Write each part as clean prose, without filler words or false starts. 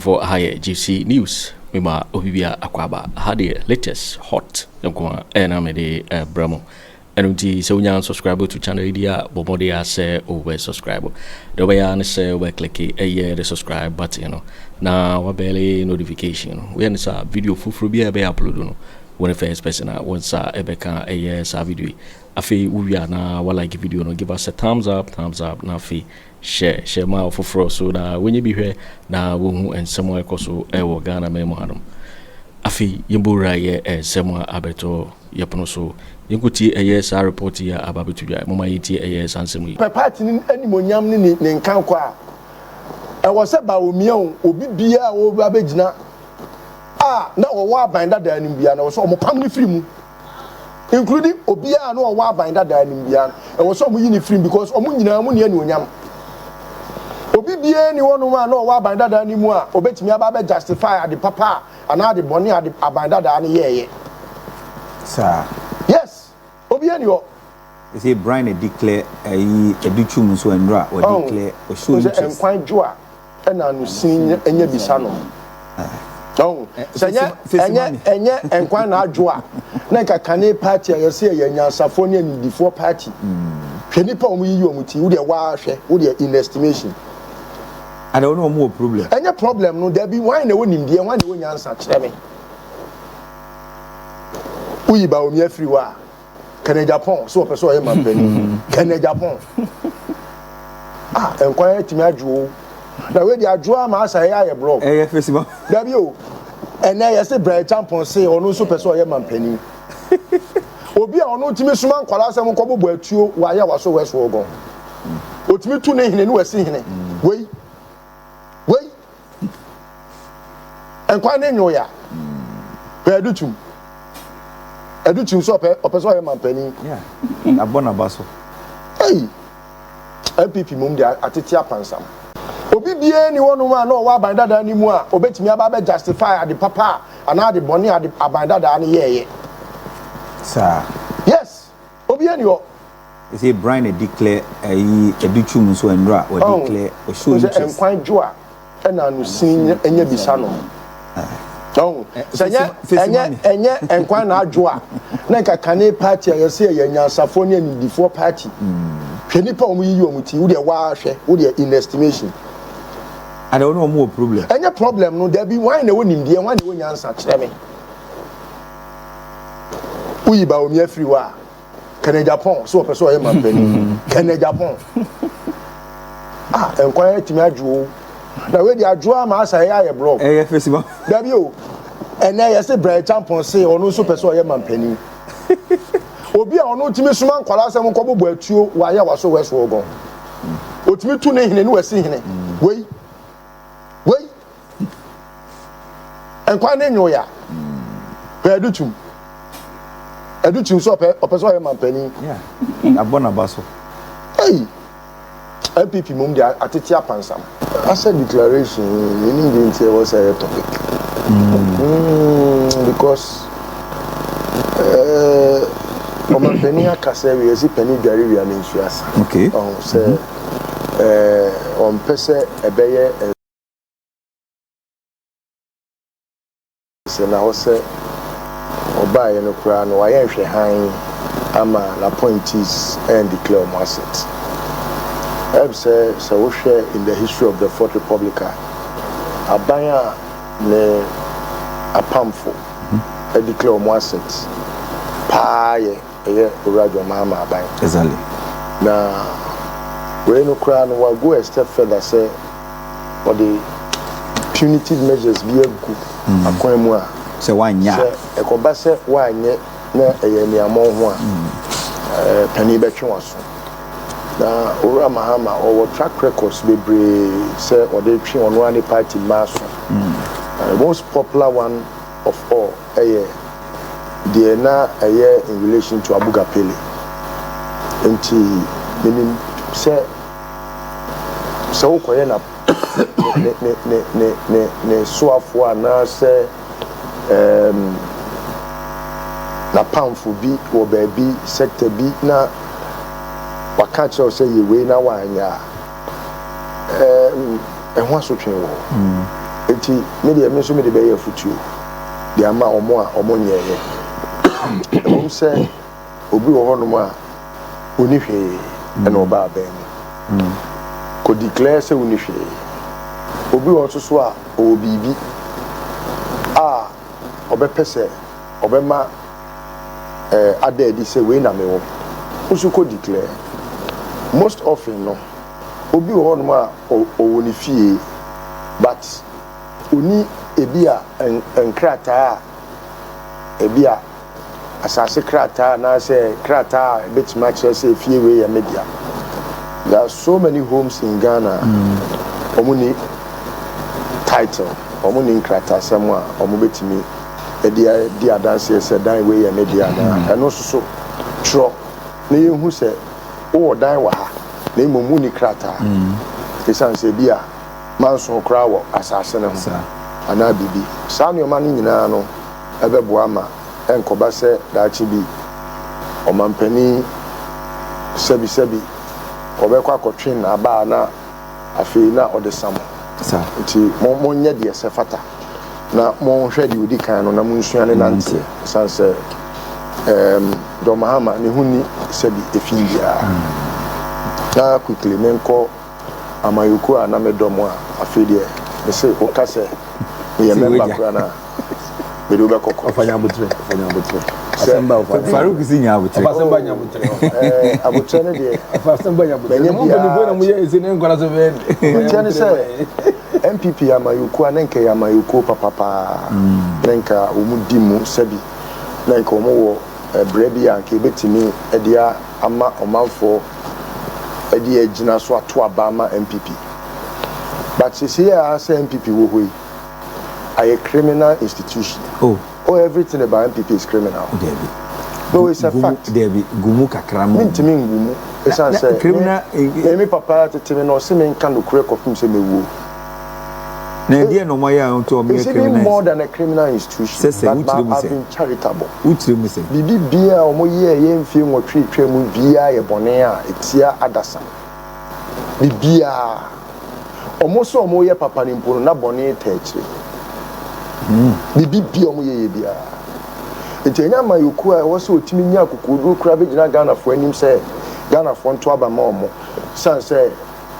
for higher GC News. Mima Obibia Akwaba had the latest hot enamede Bramo. And until so you subscribe to channel idea, Bomodia say over subscribe. The way I say over click the subscribe button. Now what barely notification. We have a video for be upload. When the first person wants a ebeka a video. Afi we are now like video no give us a thumbs up now fi share my for so that when you be here now we and somewhere koso ewo Ghana memo hanum afi yimbura ye semwa abeto yepono so yinkuti sa report ya ababetu ya mama yiti sansemu yi party ni animonyam ni nkan kwa e wo se Bawumia obi bia wo abegina na wo abanda da anim bia na wo so mo pam ni free mu including obia no wa abanda da anim bia e wo so mo yi ni free because omo nyina mu ne animonyam obi bia ni wono ma no wa abanda da anim a obetimi aba be justify ade papa ana ade boni ade abanda da ne yeye sir yes obia ni wo you say Brian declare educhum so enra or declare o show you enkwan jo a na no sin enya bisa no oh enye enkwan na adwo a na kakane party a yese ye nyansafo ne anidifo party hwani pa omu yi omu ti wo de wa hwe wo de in estimation I don't know more problem enye problem no there be why na wonim de why na wo nyansa kire me uyi Bawumia free wa Kennedy Agyapong so person o ye mampani Kennedy Agyapong enkwan etimi adwo na we di adwoa ma asa ya blog festival da bi o ene ye se bright champion say onu so person o ye mampani obi a onu timi suma nkwala asem ko bobo atuo wa ya waso weso ogon otimi tu ne hine ne wasi hine wei enkwa ne nyo ya edutum so person o ye mampani yeah abona baso hey NPP mum dia atete apansam obi bia ni wono ma no wa abanda da ni mu a obetimi aba be justify ade papa ana ade boni ade abanda da ne yeye sir yes obi ani wo you say Brian declare educhum so enra or declare o show you enkwan jo a na no sin enya bisa no oh enye enkwan na adwo a na kakane party a yese ye nyansafo ne anidifo party hwani pa omu yi omu ti wo de wa hwe wo de in estimation I don't know more problem enye problem no there be why na wonim de why na wo nyansa kire me uyi Bawumia free wa Kennedy Agyapong so person o ye mampani Kennedy Agyapong enkwan etimi adwo na we di adwoa ma asa ya blog festival da bi o ene ye se bright champion say onu so person o ye mampani obi a onu timi suma nkwala asem ko bobo atuo wa ya waso weso ogon otimi tu ne hine ne wasi hine wei enkwa ne nyo ya edutum so person o ye mampani yeah abona baso hey NPP mum dia atete apansam asa declaration you need to was a topic because mampani akase we esi pani dware wi ana nsuasa okay say on pese ebeye se na wose oba ye no kura no waye hwe han ama la appointees and declare mo asset so we share in the history of the Fourth Republic abanya ne apamfo e declare mo assets pa ye urajo mama abanya exactly na we no kra no wa go a step further say for the punitive measures be egu akwan mu a se wanya e ko ba se wanye na eye ni amon ho a pani betwe waso na ora mahama or track records bebre say or dey twi on one party maso the most popular one of all the na in relation to Abuga Pele enti meaning say so koye na ne so afo ana say na pamfo bi or baby sector bi na catch us say you way na wanya ho asotwe wo eti me de me so me de be ye futuo de ama omo a omo nyeye em say obi wo ho no ma oni hwe e no ba ba ni ko declare say oni hwe obi wo so a o bibi a obepese obema ada edi say we na me wo usu ko declare most often no obi wo no ma o woni fie but oni ebia enkrata ebia asase krata na say krata betima kire say fie we ya media. There are so many homes in Ghana omuni title omuni krata samwa omubetimi edia dia dance say dan we ya media na eno so tro na yehu say o dan wa ha na imomuni krata esan say bia manso kra wo asase ne ho ana bibi saa nneoma no nyinaa no ebeboa ma enkoba se daachi bi omampani sebi obekwa akotwe na aba na afi na odesam nti mo nya de se fata na mo hwɛ de odi kan no na mo nsuane nante sanse do mahama ne huni sebi efindia na quickly menko amayuko ana medomo a afi de me se o kase me member krana me do be kokko afanya abutre asemba Farouk sinya abutre asemba nya abutre abutre ne de asemba nya abutre mo bani bo na mo ye ese ne nkola so be tiane se NPP amayuko anenke amayuko papa nenka omudimu sabi nenka omo wo brebi anke betimi edia ama omanfo edia agina so ato abama NPP but see as NPP wo hoyi a criminal institution. Oh, everything about NPP is criminal. No, it's a fact. Gumu kakramo. Mintimi gumu. It's a criminal. Me papa to tell me no. See me can do correct of him. Say me wo. Na dia no moya onto me criminal. It's more than a criminal institution. But I've been charitable. Utri me say. Bibi bia omo ye yemfie nwotwe mu bia ye bone a etia adasa. Bibia omo so omo ye papa ni mpono na bone tachi. Bibi bia omo ye bia etenya mayoku a wo so otimi nya kokodo kura be gina Ghana fo anim se Ghana fo nto aba ma omo san se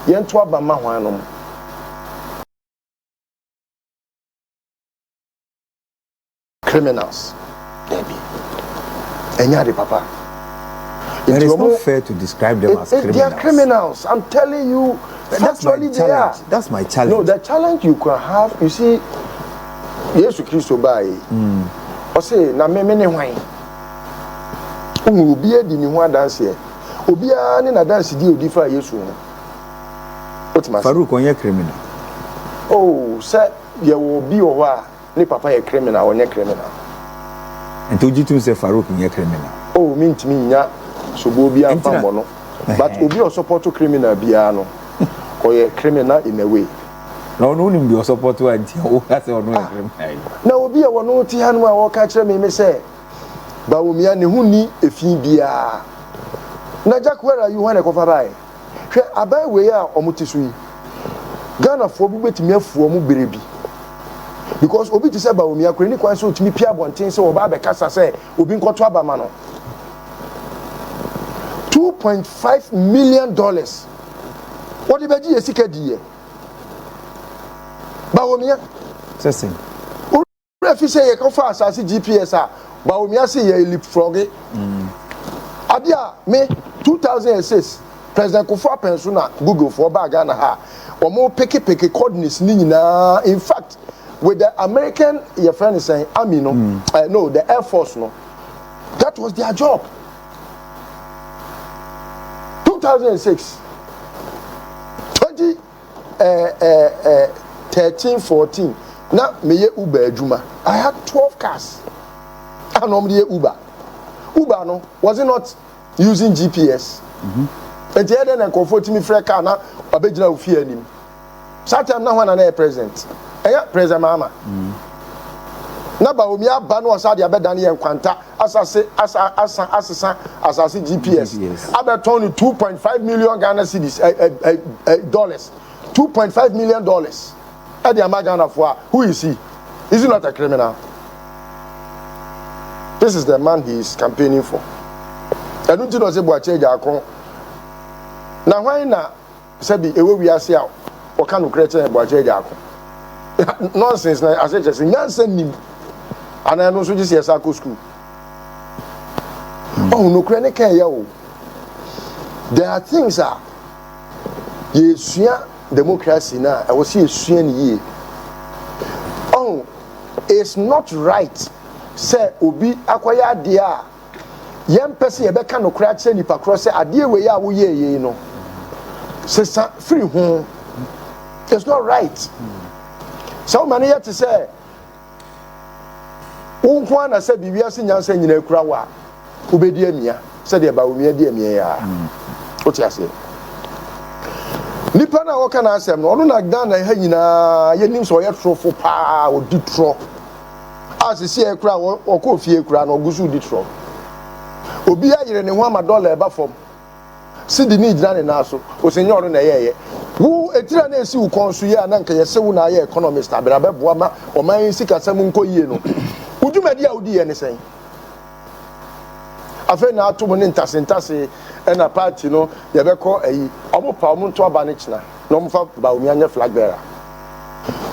ye nto aba ma ho anom criminals debi enya de papa. It is not fair to describe them as criminals. They are criminals. I'm telling you, that's my challenge. That's my challenge. No, the challenge you can have, you see, Yesu Kristo bai. O say na me ne hwan. Obi edi ni ho dance here. Obi a ne na dance di odi fa Yesu no. Farouk onye criminal. Oh, say ye wo bi o wa ne papa ye criminal onye criminal. Enti ojitu say Farouk onye criminal. Oh, me ntimi nya so bo bi afa mo no. But obi o support criminal bia no. Or criminal in a way. No, no, no, support to anti. Oh, that's all. Now, obi a wano ti hanu a waka kire me say. Bawumia ne huni efi bia. Na Jack, where are you when I cover by? Hwe abai we a omuti so yi. Ghana fo bi betimi afu omu berebi. Because obi ti say Bawumia kure ni kwan so otimi pia bonten say oba be kasa say obi nkoto abama no. $2.5 million. What the beji esika die? Bawumia sesing refi say ye kofa asase GPS a Bawumia say ye leapfrog adia me 2006 President Akufo Addo na Google for Ghana ha omo peke coordinates ni nyina. In fact with the American your friend is saying army no no the Air Force no, that was their job. 2006 13-14 na meye Uber adwuma. I had 12 cars. I normally Uber no was it not using GPS? And the other comfort me free car na obegina ofie anim. Saturday na one na present. President mama. Na Bawumia ba no osade abedan ye nkwanta asase GPS. Abeton $2.5 million Ghana cedis dollars. $2.5 million. At the Amagana for who is he? Is he not a criminal? This is the man he is campaigning for. I don't know Boakye Agyarko. Now why not say away we are see or can create Boakye Agyarko? Nonsense, I said just nonsense him. And I know so just yes, I go school. Oh no, chronic yo. There are things that yes, democracy now. I will see a ye. Oh, it's not right. Say obi akwaya dia. Yem person ebeka no kra che nipa kro say ade we ya wo ye no. Say free home. It's not right. So many yet to say unkwa na say bibia se nyansa nyina kura wa obedi amia say de Bawumia di amia ya. What you say? Nipa na wo kana asem no ono na Ghana ha nyina ye nim so ye trofo pa odi tro. As see e kura wo ko fie kura no gusu di tro. Obi ayire ne ho ama dollar eba fom. Si di ni gina ne na so. O senyo no na ye. Wo etira na esi wo konsu ye na nka ye se wo na ye economist abira beboa ma o man sika sam nko yie no. Udumadi a odi ye ne sen. Afa na ato mo ne ntase na party no ye be ko ayi omo pa omo nto aba ne kina no mo fa Bawumia nya flag bearer.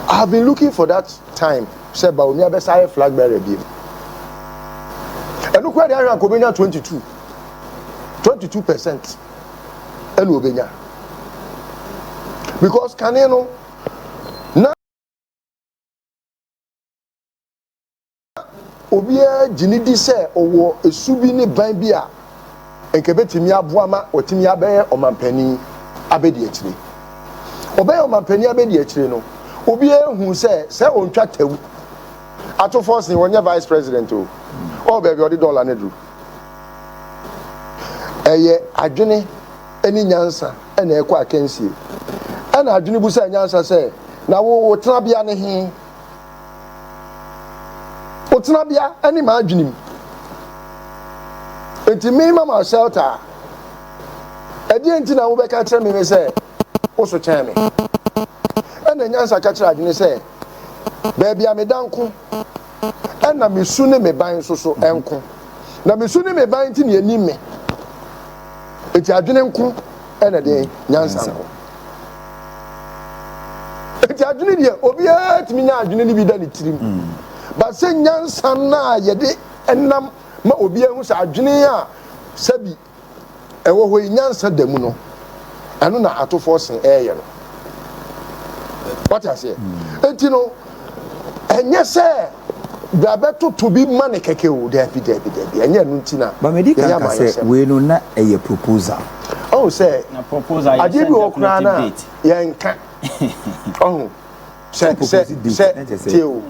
I have been looking for that time. Say Bawumia be say flag bearer bi. Enu kwa dia ko benya 22% enu obenya. Because kaneno na obia jinidi se owo esubi ne ban bi a enkebetimi aboama otimi abaye omampani abedi akire. Obaye omampani abedi akire no obia hu se ontwa tawu. Ato Forson wonye vice president o. Oh baby odi dollar ne dru. Eye adwene eni nyansa ena ekọ akansie. Ana adwene bu se nyansa se na wo tena bia ne he. O tena bia eni ma adwenem. Enti me mama shelter. Edi enti na wo be ka kire me se wo so chen me. Ena nyansa ka kire adwene se baby amedanko na mesu ne me ban so enko na mesu ne me ban ti ne anim me eti adwene nko na de nyansa nko eti adwene de obi atimi nya adwene ni bi da ne tirim ba se nyansa na ye de enam ma obi ahu sa adwene a sabi ewo ho nyansa da mu no anu na Ato Forson eye no what I say eti no enye se Dabeto to be money keke o debi anya no ntina ba medical ka say we no na eye proposal oh say na proposal you be okra na yenka oh say tio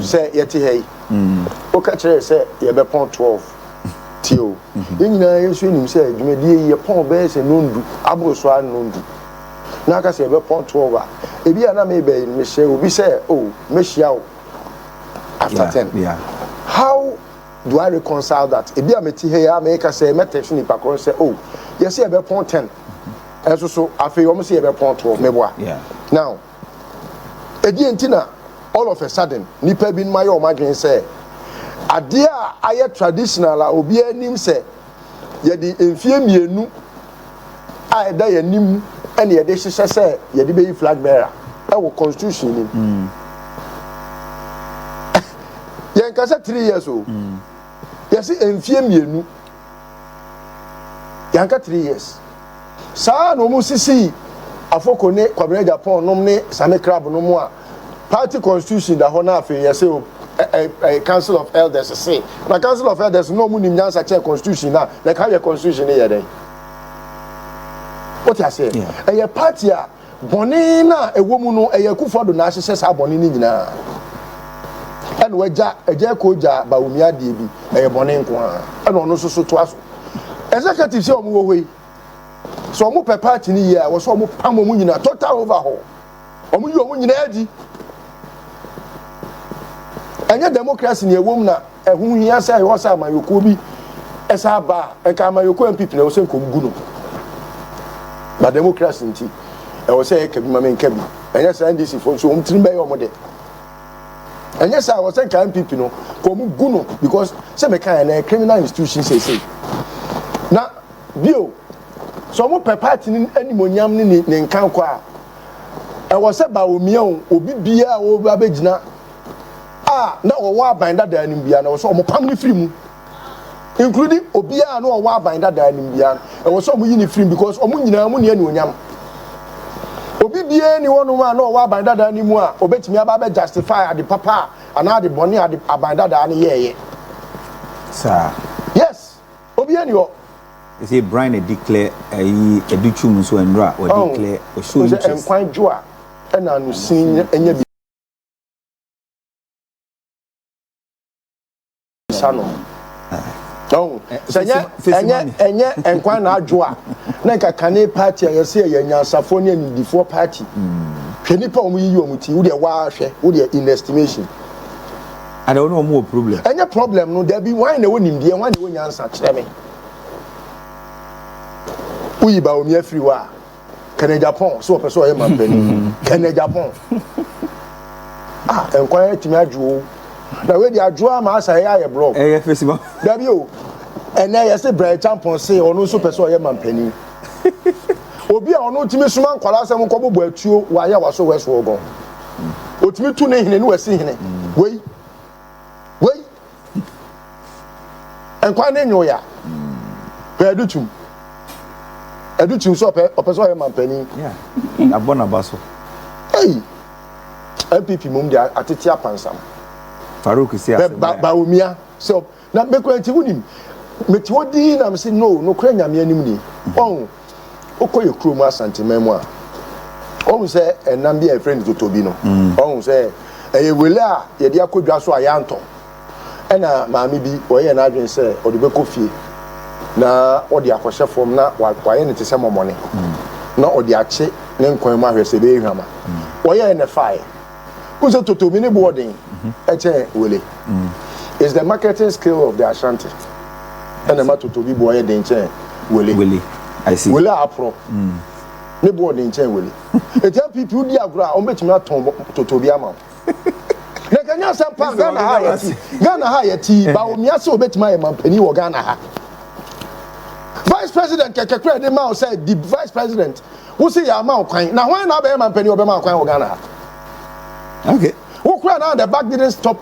say yeti hey o ka kire say ye be pon 12 tio yenyina yesu enim say adwumadi ye pon be say nondu abroso an nondu na ka say be pon 12 a ebi ana me be me share obi say oh me share after 10. Yeah. How do I reconcile that? Ebi ameti here America say metection ni pakoro say oh yes e be pon 10. Eso so afei omo say e be pon 12 meboa. Yeah. Now edi entina all of a sudden nipa bi nma ye o madwen say ade a aye traditional a obi anim say ye di enfie mienu a eda ye nim ene ye de hihye say ye de be flag bearer e wo constitution ni. Yankasa 3 years old. Yes, enfie mienu. Yanka 3 years. Sa no mu sisi afoko ne Kwabena Agyapong nom ne Sammy crab no mu a party constitution da ho na afi yes a council of elders say. Na council of elders no mu nim nyansa che constitution na like how your constitution e yeden. What I say? A party a boni na ewo mu no Akufo Addo na ahye sa boni ni nyina. And waja koja Bawumia debi bone nko a and ono so to aso executive say omo wo we so omo pe party ni ye a wo so omo pam omo nyina total overhaul omo yi omo nyina adi anya democracy ni ewom na ehun hia say wo say amayoko bi esa ba e ka amayoko NPP na wo say nkom gu no ba democracy nti e wo say e ka bi ma men ka bi And yes, NDC for so umtrimbe omode. And yes, I was saying NPP no, komu guno because some kind of criminal institution say. Na bio so mo party ni animonyam ni nkan kwa e wo se Bawumia obi bia wo abegina na wo wa banda da anim bia na wo so mo pam ni free mu including obia na wo wa banda da anim bia e wo so mo yi ni free because omo nyina mo ne animonyam obi bia ni wono ma na wo wa banda da anim a obetimi aba be justify ade papa ana ade boni ade abanda da ne yeye sir yes obia ni wo you say Brian declare educhum so enra or declare or show interest enkwan joa na anu sin enya bi sano don enya enkwan na adwoa na kakane party ayese yenya safo ne ndifo party hwani pa omu yiyi omuti wo de wa hwe wo de in estimation and no more problem enya problem no there be why na wonim de why na wonya ansa kire me uyi Bawumia free wa Kennedy Agyapong so person o ye mampani Kennedy Agyapong enkwan etimi adwo na we di adwo ma asa ye block festival da bi o ene ye se Brian champion say onu so person o ye mampani obi a onu timi suma nkwala asem ko bobo atuo wa ya waso weso ogon otimi tu ne hine ne wasi hine wei enkwan ne nyoya pedutum educhim so opeso ye mampani abona baso hey NPP mum dia atete apansam Farouk say Bawumia so na mekwanti wunim meti wodi na me say no kura nyame anim ni okoye krom Asante memu a say enam bia friend totobi no say wele a ye dia kodwa so ayanto na maami bi oye na adwen say odibeko fie na odi akɔhyɛ fom na waye ne tese momone na odi ache ne nkwan mu ahwese be ehwama oye ne fae kuzo totobi ne boarding eche wele is the marketing skill of the Ashanti and the totobi boy den che wele I see wele apro ne boarding che wele etia pipi udi agura o betimi aton totobi ama na kanya sampa Ghana ha yati Bawumia se obetimi aye mampani wo Ghana ha Vice President Kekekre de ma said the Vice President who say ya ma kwan na when na be mampani wo be ma kwan wo Ghana ha okay who cry now the back didn't stop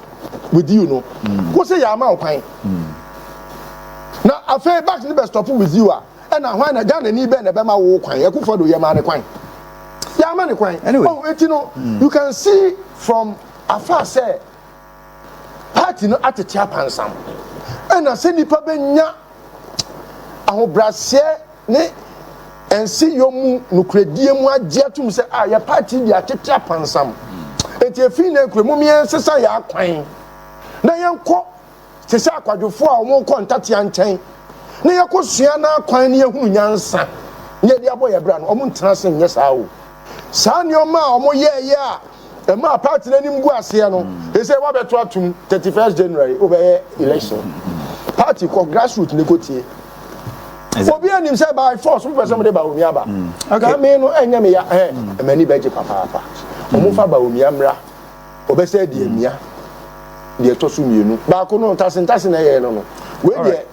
with you no who say ya ma kwan na afei back didn't stop with you and na when na Ghana ni be na be ma wo kwan Akufo Addo ye ma ne kwan ya ma ne kwan anyway you can see from afar say party no atete apansam and na say nipa benya ahobrasie ne ensi yomu nukredie mu agye atum se ya party dia atete apansam enti efi na kremu mi ensesa ya akwan na yenko sese akwadwofo a omo ko ntate anten na yakosua na akwan ne yehunu nyansa ne dia boye bra no omo ntena se nyɛ saa o saa ne oma a omo ye a ma party na nim gu ase no e say wa beto atum 31st January obeye election party ko grassroots ne kotie obi anim say by force we person dey Bawumia ba okay me no enya me ya mani beje papa omo fa Bawumia mra obese de amia de to so mienu ba ko no tasentase na ye no we de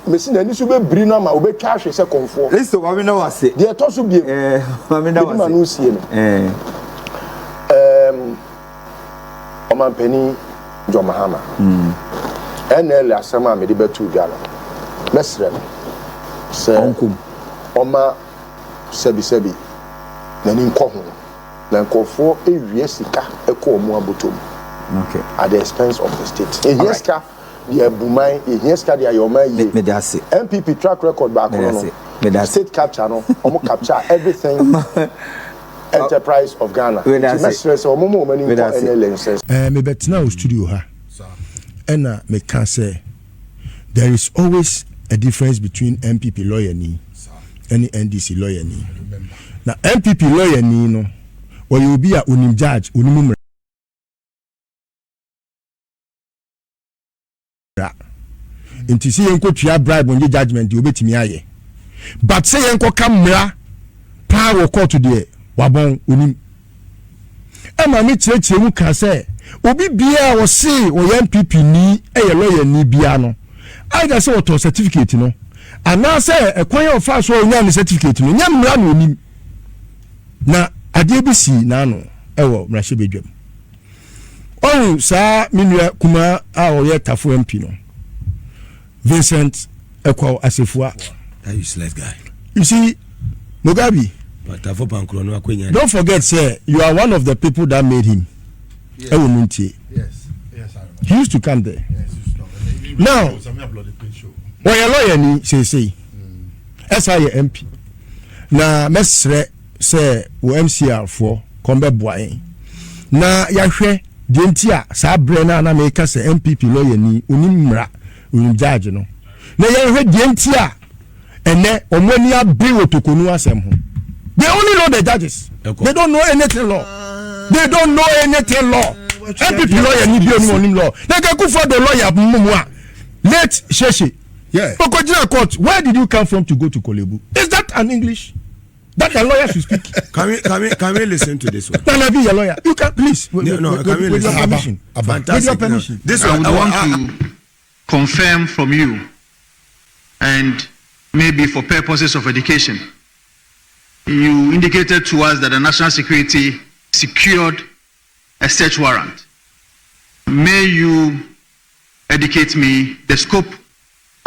mesi na ni so be bri no ma obetwa ahwe se konfo listen wa me na wase de to so biem wa me na wase ma no sie no omampani Mahama NL asema me de betu dwa no mesre se onkum oma sebi na ni nko ho na nkofo ewie sika ekọ omu abotom okay at the expense of the state yeska the bumai yeska the ayoma ye NPP track record back no state capture no omo capture everything enterprise of Ghana mesre se omo mo mani nko NL me betina o studio ha ena me can say there is always a difference between NPP lawyer ni and NDC lawyer ni. Now NPP lawyer ni no, or you be a unim judge unimum. Inti si yenko tuya bribe on your judgment you bet me aye. But say yenko kamera power court to the wabon unim. Emma me cheche mu ka say obi bia wo say o NPP ni lawyer ni bia no. Either say what certificate no. And now say ekwan of fast so nya certificate no. Nya mra no nim. Na adebisi na no ewo mrahye bedwam. Oh, sa minua kuma a o ye tafo MP no. Vincent Ekwa Asefua. That useless guy. You see, Mugabe. Don't forget, sir, you are one of the people that made him. Yes. Yes, I remember. he used to come there. Yes, now, when your lawyer ni say, SI MP. Na mesre say o MCR for kombe boy. Na yahwe dentia sa brena na make say MPP lawyer ni onimra judge no. Na yahwe dentia ene omoni abi otokonu asem ho. They only know the judges. They don't know anything law. They don't know anything law. MPP lawyer ni bi oni law. They go for the lawyer mumwa. Late Sheshi. Yeah. Okojina court. Where did you come from to go to Kolebu? Is that an English? That a lawyer should speak. Can we listen to this one? Can I be a lawyer? You can please. Can we listen? With your permission. Fantastic. With your permission. This I one would want to confirm from you, and maybe for purposes of education. You indicated to us that the national security secured a search warrant. May you educate me the scope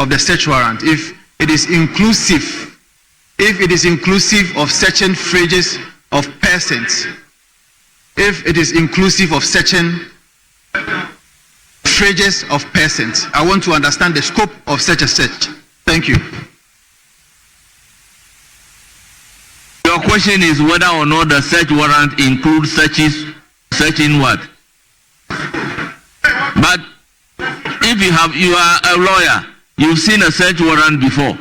of the search warrant, if it is inclusive of searching fridges of persons, if it is inclusive of searching fridges of persons. I want to understand the scope of such a search. Thank you. Your question is whether or not the search warrant includes searching what? But if you are a lawyer, you've seen a search warrant before.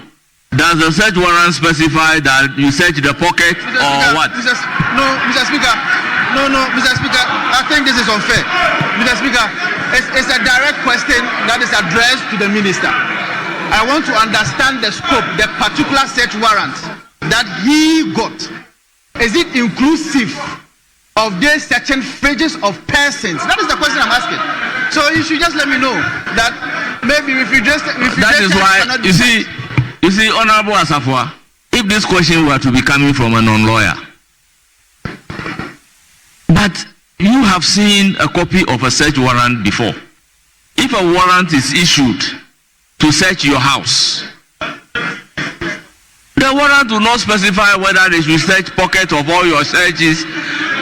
Does the search warrant specify that you search the pocket or what? Mr. Speaker, I think this is unfair. Mr. Speaker, it's a direct question that is addressed to the minister. I want to understand the scope, the particular search warrant that he got. Is it inclusive of their searching fridges of persons? That is the question I'm asking. So you should just let me know that maybe if you just that is why you see Honorable Asafua, if this question were to be coming from a non-lawyer, but you have seen a copy of a search warrant before. If a warrant is issued to search your house, the warrant will not specify whether they should search pocket of all your searches,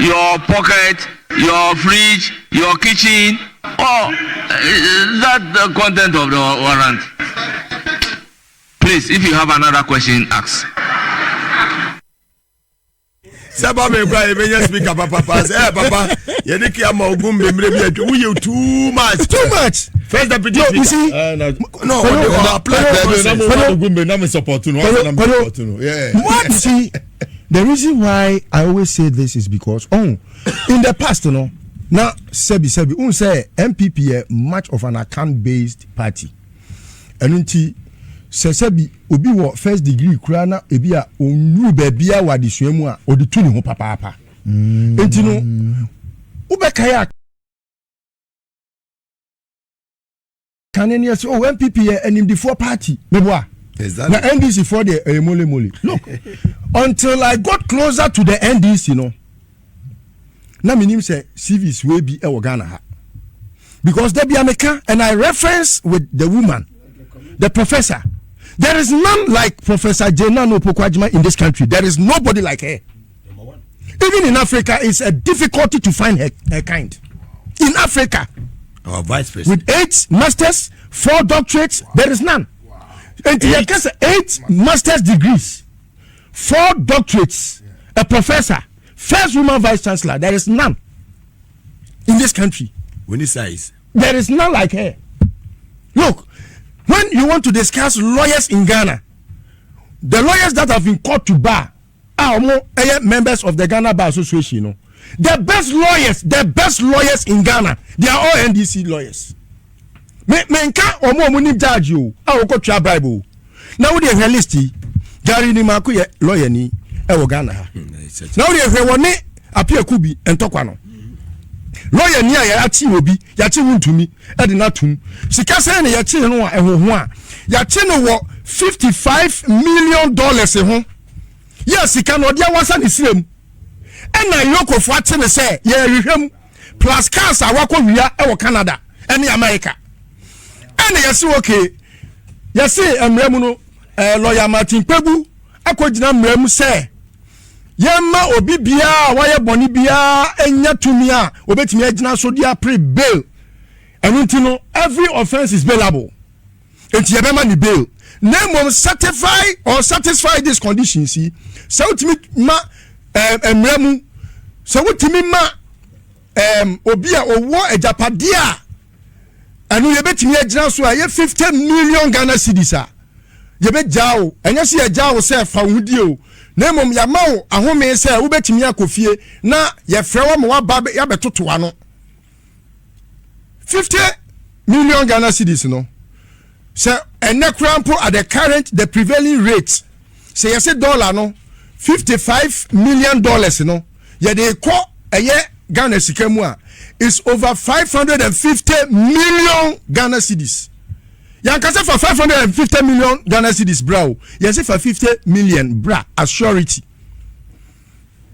your pocket, your fridge, your kitchen, or that the content of the warrant. Please, if you have another question, ask. Saba me kwa emenya speaker papa say papa ye dey kia ma ogum memre bi atu you too much first deputy no, you see no apply na me support no yeah what see the reason why I always say this is because in the past now sebi say MPP much of an account based party and sebi obi wo first degree kura na ebi a onru ba bia wa de suamu a odi tu ne ho papa enti no ubeka ya kanene so MPP NMD4 party meboa na NDC for the mole look until I got closer to the NDC na minim say civis we bi e wo Ghana ha because there be America and I reference with the woman the professor. There is none like Professor Jena Nopokwajima in this country. There is nobody like her. Number one. Even in Africa, it's a difficulty to find her kind. In Africa, our vice president with 8 masters, 4 doctorates, there is none. Wow. And 8 master's degrees, 4 doctorates, a professor, first woman vice chancellor. There is none in this country. When he says there is none like her. Look. When you want to discuss lawyers in Ghana, the lawyers that have been called to bar are members of the Ghana Bar Association. The best lawyers in Ghana, they are all NDC lawyers. Menka omo muni judge you, ko twa Bible. Now we dey list Gary ni maku ye lawyer ni e wo Ghana ha. Now we dey woni Apia Kubi entokwa no. lawyer ni a ya chi obi ya chi wuntumi e de na tum sika say na ya chi no a ehoho a ya chi no wo $55 million ho yes sika no dia wasa ne sirem e na yokofo ate ne say ya rehwem plus cars a wakọ wia e wo Canada e ne America e na yesi okay yesi emremu no lawyer Martin Kpebu akogina mremu say yema obi bia waye boni bia enya tumi a obetimi agina so dia pre bail enunti no every offense is bailable enti yebema ni bail name of satisfy these conditions see so utimi ma emremu so utimi ma obi a owo ejapade a anu yebetimi agina so a ye 50 million Ghana cedis a yebe jao enya se jao se fa hudi o nemom ya mawo ahome se ubetimi akofie na ye frewa mo waba ya betoto ano 50 million Ghana cedis no se enekrampo at the prevailing rate se ye se dollar no $55 million no ye de ko eye Ghana sika mu a is over 550 million Ghana cedis. Yan kase for 550 million Ghana cedis bra. Yes for 50 million bra as surety.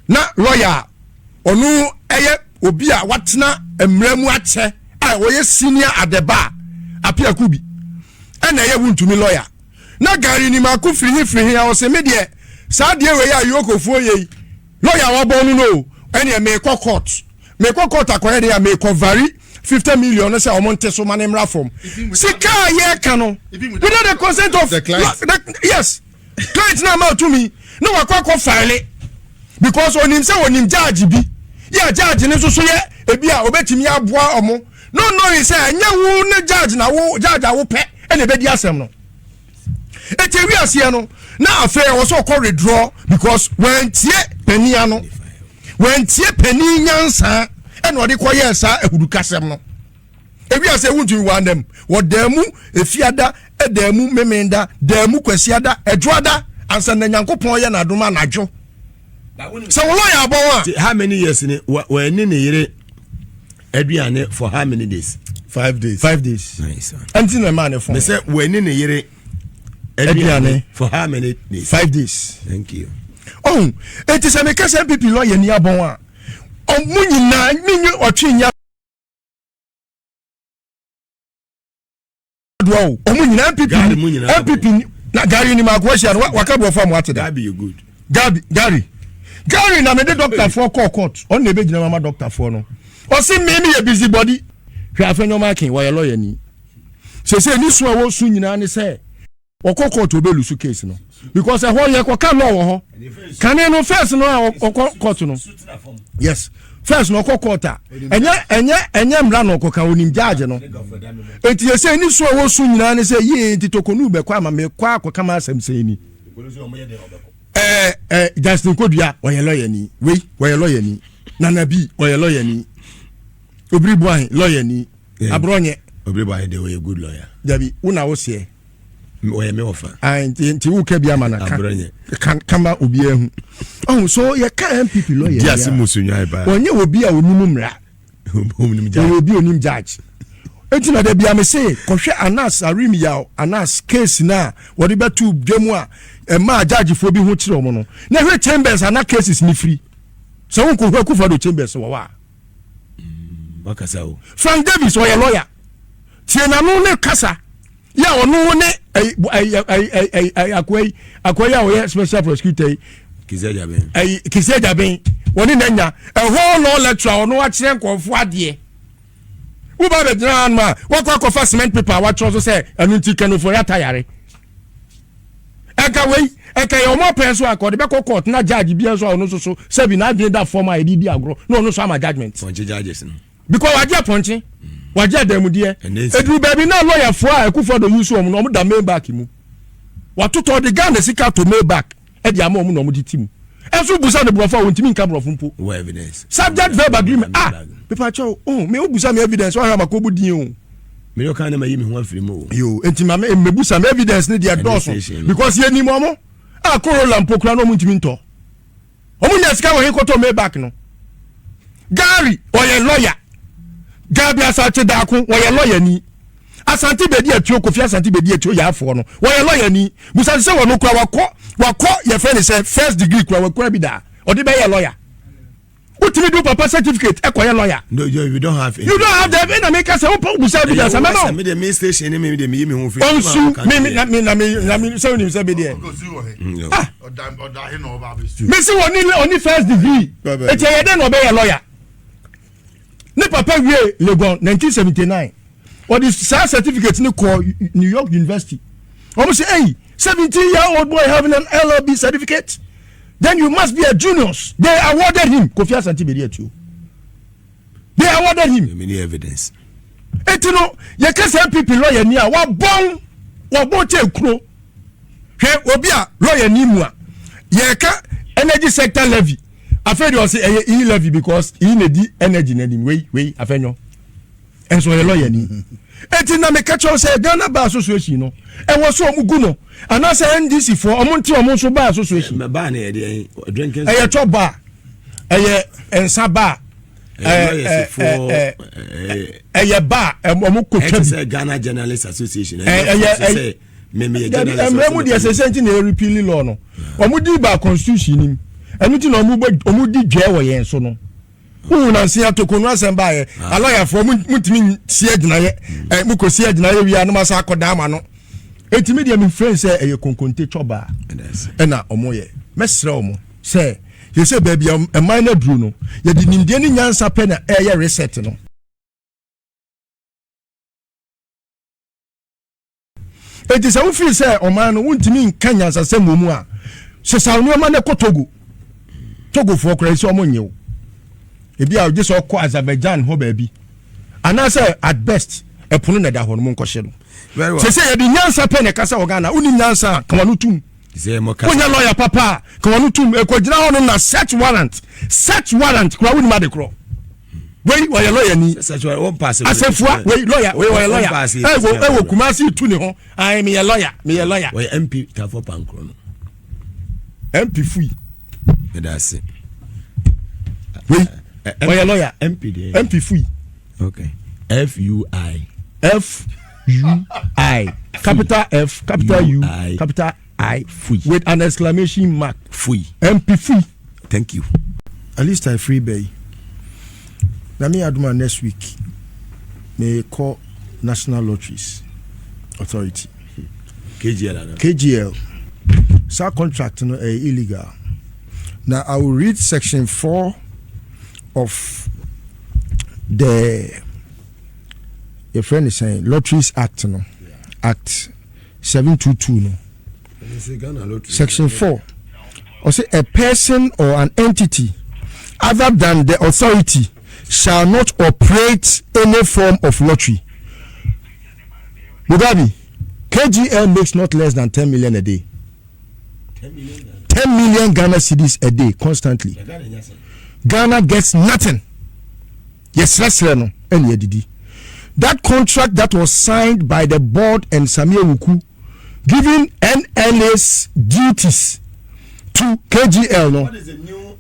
Na lawyer onu eye obi a watena emremu ache a oye senior at the bar apia kubi. Na eye wuntumi lawyer. Na gari ni maku free a o se me de sa de we ya yokofo ye. Lawyer wa bonu no ene me court akoye de me vary 50 million say omonte so manemra from sika ye kano without the consent of the client. Yes, client na ma to me no wakọ file because onim say onim judge bi ya judge ne so ye ebi a obetimi aboa omo no say anya wu ne judge na wo judge a wo pe ene be di asem no etewi ase no na affair wo so call withdraw because when tie pania no when tie pani nyansa and what they call yes, who casem no. If you say, won't you want them? What demu, a fiada, a demu, memenda, demu, quesiada, a drada, and send the Yanko Poya and Aduma Najo. So, lawyer, how many years in it? When in a year, Adriane, for how many days? 5 days. 5 days. Nice. Until the man they said, when in a year, Adriane, for how many days? 5 days. Thank you. Oh, it is a Mekasa NPP lawyer near Bon. Munina minyu otwinya dwo omunina NPP na gari ni magwasha waka bo form what that be good gari na me the doctor for court on na be gina mama doctor for no o si me ye busy body hwe afenyo makin wa lawyer ni se ni so wo su nyina ni se court obelu su case no because ho ye ko ka law ho kan no first no court no yes first no court enye mra no ko kan onim judge no enti ye say ni so wo su nyina ni say ye enti tokonu be kwa ma me kwa akoka ma asem say ni Justin Kodua oye lawyer ni we oye lawyer ni Nana B oye lawyer ni Obri Boy lawyer ni Abronye Obri Boy dey a good lawyer Dabi una wo se oye me ofa enti wo ka bia mana kan kama obi ehu oh so ye ka NPP lawyer dia si musunwa ba onye obi a onimu mra obi onim judge enti na da bia me say kohwe Anas Aremeyaw Anas case na wo de betu dwemu a ma judge fo bi ho kire omo no na hwe chambers ana cases ni free so won ko hwe Akufo Addo chambers wo wa makasa o Frank Davis oye lawyer tie na no ne kasa ya onu ne akwai ya we special prosecutor Kiseja ben woni nanya a whole law lecturer onu a kire nkonfo ade wo ba be dran ma wo kwa for cement paper wa tro so say anu ti Ken Ofori Atta yare eka yo mo pen so akode be court na judge bia so onu so say bi na dey that former edidi agro no onu so am judgment on judges no because waje ponche waje demudie edu baby na lawyer for Akufo Addo use om no da main back mu watoto the Ghana sika to main back e dia am no di tim enso busa de brofa won timi nka brofo mpo what evidence subject verb agreement people cho me obusa me evidence wa ha makobu din o me yo kan na mayi me ho afiri mo yo enti ma me busa me evidence ne dia doso because ye ni mo akorola mpokura no muntimi nto omunya sika wo he koto main back no Gary oye lawyer Gabby Asante darko wo ye lawyer ni Asante Bediatuo Kofi Asante Bediatuo ya afo no wo ye lawyer ni musa se wo no kura wakọ your friend is first degree kura wakọ bi da odi be ye lawyer what do you do papa certificate ekoye lawyer no you don't have you don't have them in America say who musa bi da say no me the main station me me hu fi onsu me say you say be there oda he no ba be stu me say oni first degree e ye dey no be ye lawyer ne papa wie Legon 1979 or the certificate ni call New York University almost say hey 17-year-old boy having an LLB certificate then you must be a juniors. They awarded him Kofi Asante Bediatuo. They awarded him. Many evidence. You know, you can say people lawyer near wa bon che kro. He obia lawyer ni mu a. Ye ka energy sector levy. Afraid you say e levy because he need the energy na dim we afenyo. And so a lawyer ni. Na me catch us say Ghana Bar Association no. E wo so omugu no. And I say NDC for omonti omonso bar association. Me bar na e drinking. E chop bar. E ensa bar. Bar omo ko twa say Ghana Journalists Association. Say me journalist. Emremu dey say na repeal law no. Omo di bar constitution nim. Enu ti na omo di dwe wo yen so no. Who na see atokonu asemba ye. A lawyer for mutimi sie agina ye. Muko sie agina ye wi anu masa akoda ama no. Etimi dia me friend say eye konkonte choba na omo ye mesre omo say you say baby a minor dru no ye di nimde ni nyansa pe na eye reset no eti say wo feel say o man no wontimi nka nyansa say momu a se sa no ma na kotogo togo for kra say omo nyew e bia o just okọ Azerbaijan ho ba bi ana say at best e pono na da ho no nko hye no very well. Say the nyansa pe ne kasa ogana uni nyansa kamanu tum. Say mo kasa. Onya lawyer papa kamanu tum e ko gina hono na search warrant kwa uni ma de kro. Wey wa lawyer ni search warrant one pass. Asefua wey lawyer e wo kumasi tu ne ho. I me lawyer. Wey MP ta for pankro no. MP fui. Me da se. Wey wa lawyer MP dey. MP fui. Okay. FUI. Capital F, capital U, capital I, Fui. With an exclamation mark. Fui. MP Fui. Thank you. At least I free bay. Now me aduma next week. May call National Lotteries Authority. KGL. Sa contract no illegal. Now I will read section 4 of the your friend is saying Lotteries Act no. Act 722 no. Section 4. Or say a person or an entity other than the authority shall not operate any form of lottery. Mugabe, KGL makes not less than 10 million a day. 10 million Ghana cedis a day constantly. Ghana gets nothing. Yes, that's no. Any did. That contract that was signed by the board and Sammy Owusu, giving NLA's duties to KGL. No, what is the new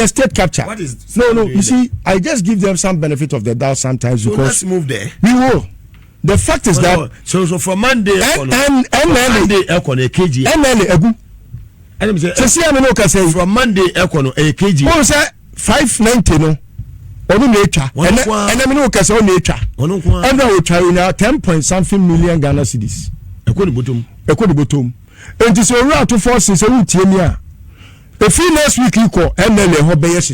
state capture. What is no. You see, I just give them some benefit of the doubt sometimes so because let's move there. We will. The fact is that so from Monday, NLA KGL. NLA egu. From Monday, KGL. Oh, say 590 no. Onu nature ene me no kase o nature ene o twa ina 10 point something million Ghana cedis ekodi bottom enti so Ato Forson se wutie mi a efi next week iko NLA ho be yes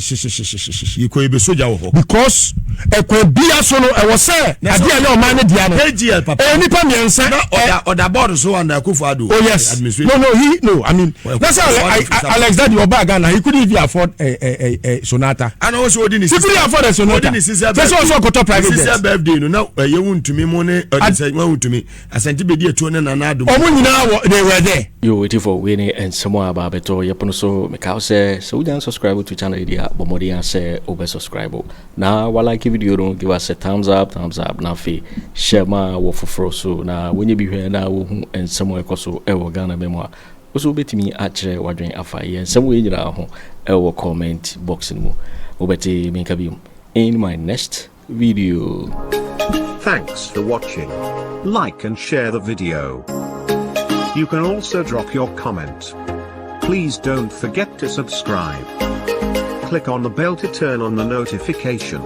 iko ebe soja wo ho because ekwa bia so no e wo se ade ale o man dia no KGL papa nipa miensa oda board so and Akufo Addo oh yes no I mean that's how Alex Daddy Oba Ghana he couldn't even afford a Sonata and also odin is couldn't afford a Sonata that's also Akoto private jet birthday no now ye wuntumi mo ne say wuntumi Asante Bediatuo ne Nana Addo omo nyina they were there you waiting for winning and someone about beto yepono so make say so we don't subscribe to channel idea but more than say over subscribe now while like video don't give us a thumbs up now fe share my wo for so now when you be here now and somewhere koso e wo Ghana memoir also betimi achere wadwen afa ye some way nyina ho e wo comment box mu obeti minka bi in my next video. Thanks for watching. Like and share the video. You can also drop your comment. Please don't forget to subscribe. Click on the bell to turn on the notification.